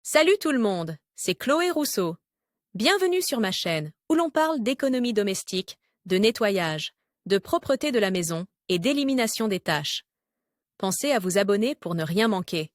Salut tout le monde, c'est Chloé Rousseau. Bienvenue sur ma chaîne où l'on parle d'économie domestique, de nettoyage, de propreté de la maison et d'élimination des tâches. Pensez à vous abonner pour ne rien manquer.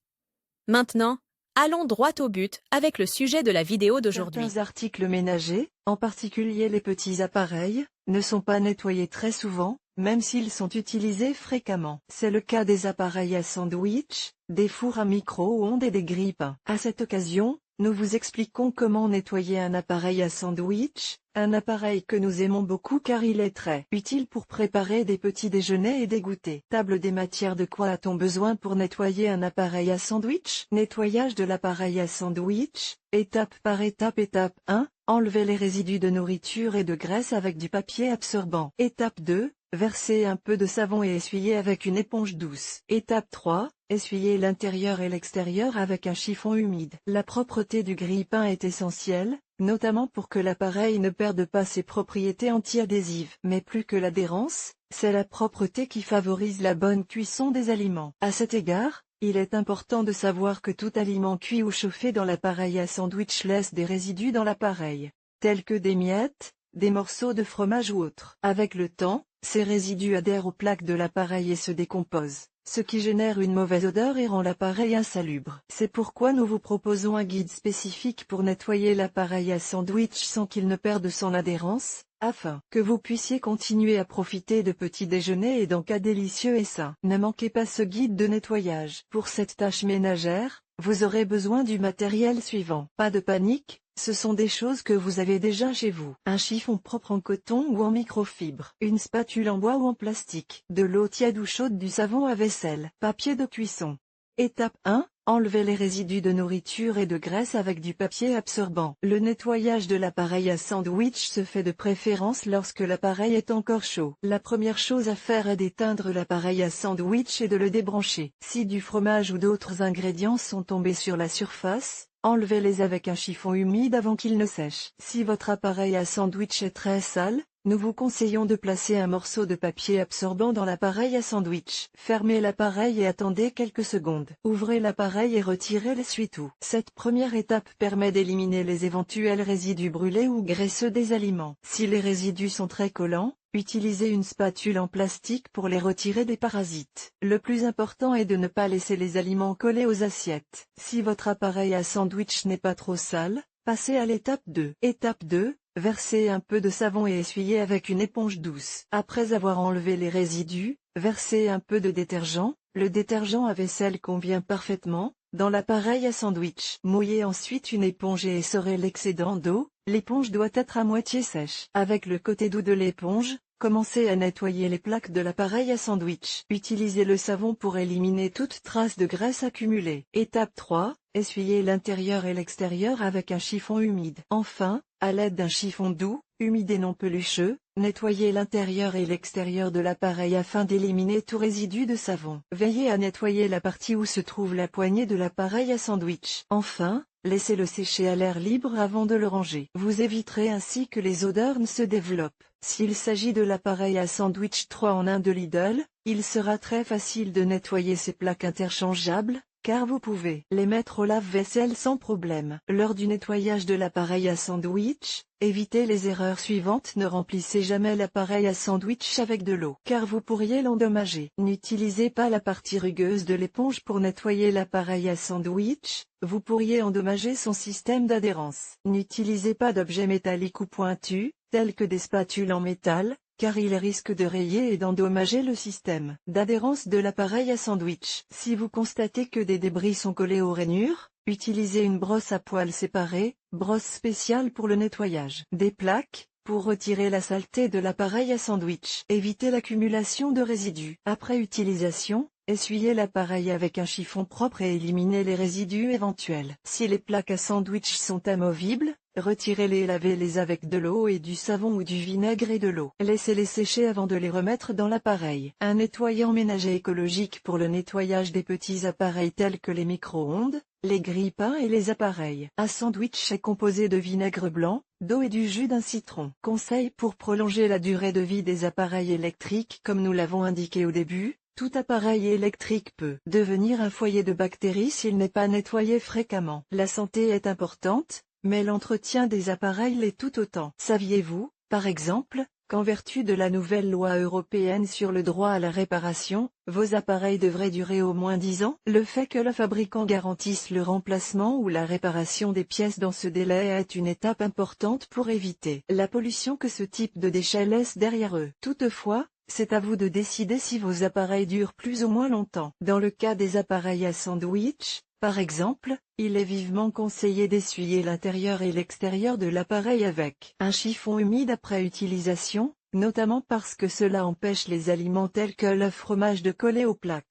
Maintenant, allons droit au but avec le sujet de la vidéo d'aujourd'hui. Certains articles ménagers, en particulier les petits appareils, ne sont pas nettoyés très souvent, même s'ils sont utilisés fréquemment. C'est le cas des appareils à sandwich, des fours à micro-ondes et des grille-pains. À cette occasion, nous vous expliquons comment nettoyer un appareil à sandwich, un appareil que nous aimons beaucoup car il est très utile pour préparer des petits déjeuners et des goûters. Table des matières. De quoi a-t-on besoin pour nettoyer un appareil à sandwich? Nettoyage de l'appareil à sandwich, étape par étape. Étape 1, enlever les résidus de nourriture et de graisse avec du papier absorbant. Étape 2, verser un peu de savon et essuyer avec une éponge douce. Étape 3, essuyer l'intérieur et l'extérieur avec un chiffon humide. La propreté du grille-pain est essentielle, notamment pour que l'appareil ne perde pas ses propriétés anti-adhésives. Mais plus que l'adhérence, c'est la propreté qui favorise la bonne cuisson des aliments. À cet égard, il est important de savoir que tout aliment cuit ou chauffé dans l'appareil à sandwich laisse des résidus dans l'appareil, tels que des miettes, des morceaux de fromage ou autres. Avec le temps, ces résidus adhèrent aux plaques de l'appareil et se décomposent, ce qui génère une mauvaise odeur et rend l'appareil insalubre. C'est pourquoi nous vous proposons un guide spécifique pour nettoyer l'appareil à sandwich sans qu'il ne perde son adhérence, afin que vous puissiez continuer à profiter de petits déjeuners et d'encas délicieux et sains. Ne manquez pas ce guide de nettoyage. Pour cette tâche ménagère, vous aurez besoin du matériel suivant. Pas de panique, ce sont des choses que vous avez déjà chez vous. Un chiffon propre en coton ou en microfibre. Une spatule en bois ou en plastique. De l'eau tiède ou chaude, du savon à vaisselle. Papier de cuisson. Étape 1, enlever les résidus de nourriture et de graisse avec du papier absorbant. Le nettoyage de l'appareil à sandwich se fait de préférence lorsque l'appareil est encore chaud. La première chose à faire est d'éteindre l'appareil à sandwich et de le débrancher. Si du fromage ou d'autres ingrédients sont tombés sur la surface, enlevez-les avec un chiffon humide avant qu'ils ne sèchent. Si votre appareil à sandwich est très sale, nous vous conseillons de placer un morceau de papier absorbant dans l'appareil à sandwich. Fermez l'appareil et attendez quelques secondes. Ouvrez l'appareil et retirez l'essuie-tout. Cette première étape permet d'éliminer les éventuels résidus brûlés ou graisseux des aliments. Si les résidus sont très collants, utilisez une spatule en plastique pour les retirer des parasites. Le plus important est de ne pas laisser les aliments collés aux assiettes. Si votre appareil à sandwich n'est pas trop sale, passez à l'étape 2. Étape 2. Versez un peu de savon et essuyez avec une éponge douce. Après avoir enlevé les résidus, versez un peu de détergent. Le détergent à vaisselle convient parfaitement dans l'appareil à sandwich. Mouillez ensuite une éponge et essorez l'excédent d'eau. L'éponge doit être à moitié sèche. Avec le côté doux de l'éponge, commencez à nettoyer les plaques de l'appareil à sandwich. Utilisez le savon pour éliminer toute trace de graisse accumulée. Étape 3. Essuyez l'intérieur et l'extérieur avec un chiffon humide. Enfin, à l'aide d'un chiffon doux, humide et non pelucheux, nettoyez l'intérieur et l'extérieur de l'appareil afin d'éliminer tout résidu de savon. Veillez à nettoyer la partie où se trouve la poignée de l'appareil à sandwich. Enfin, laissez-le sécher à l'air libre avant de le ranger. Vous éviterez ainsi que les odeurs ne se développent. S'il s'agit de l'appareil à sandwich 3 en 1 de Lidl, il sera très facile de nettoyer ces plaques interchangeables, car vous pouvez les mettre au lave-vaisselle sans problème. Lors du nettoyage de l'appareil à sandwich, évitez les erreurs suivantes. Ne remplissez jamais l'appareil à sandwich avec de l'eau, car vous pourriez l'endommager. N'utilisez pas la partie rugueuse de l'éponge pour nettoyer l'appareil à sandwich, vous pourriez endommager son système d'adhérence. N'utilisez pas d'objets métalliques ou pointus, tels que des spatules en métal, car il risque de rayer et d'endommager le système d'adhérence de l'appareil à sandwich. Si vous constatez que des débris sont collés aux rainures, utilisez une brosse à poils séparée, brosse spéciale pour le nettoyage des plaques, pour retirer la saleté de l'appareil à sandwich. Évitez l'accumulation de résidus. Après utilisation, essuyez l'appareil avec un chiffon propre et éliminez les résidus éventuels. Si les plaques à sandwich sont amovibles, retirez-les et lavez-les avec de l'eau et du savon ou du vinaigre et de l'eau. Laissez-les sécher avant de les remettre dans l'appareil. Un nettoyant ménager écologique pour le nettoyage des petits appareils tels que les micro-ondes, les grille-pains et les appareils à sandwich est composé de vinaigre blanc, d'eau et du jus d'un citron. Conseil pour prolonger la durée de vie des appareils électriques. Comme nous l'avons indiqué au début, Tout appareil électrique peut devenir un foyer de bactéries s'il n'est pas nettoyé fréquemment. La santé est importante, mais l'entretien des appareils l'est tout autant. Saviez-vous, par exemple, qu'en vertu de la nouvelle loi européenne sur le droit à la réparation, vos appareils devraient durer au moins 10 ans? Le fait que le fabricant garantisse le remplacement ou la réparation des pièces dans ce délai est une étape importante pour éviter la pollution que ce type de déchets laisse derrière eux. Toutefois, c'est à vous de décider si vos appareils durent plus ou moins longtemps. Dans le cas des appareils à sandwich, par exemple, il est vivement conseillé d'essuyer l'intérieur et l'extérieur de l'appareil avec un chiffon humide après utilisation, notamment parce que cela empêche les aliments tels que le fromage de coller aux plaques.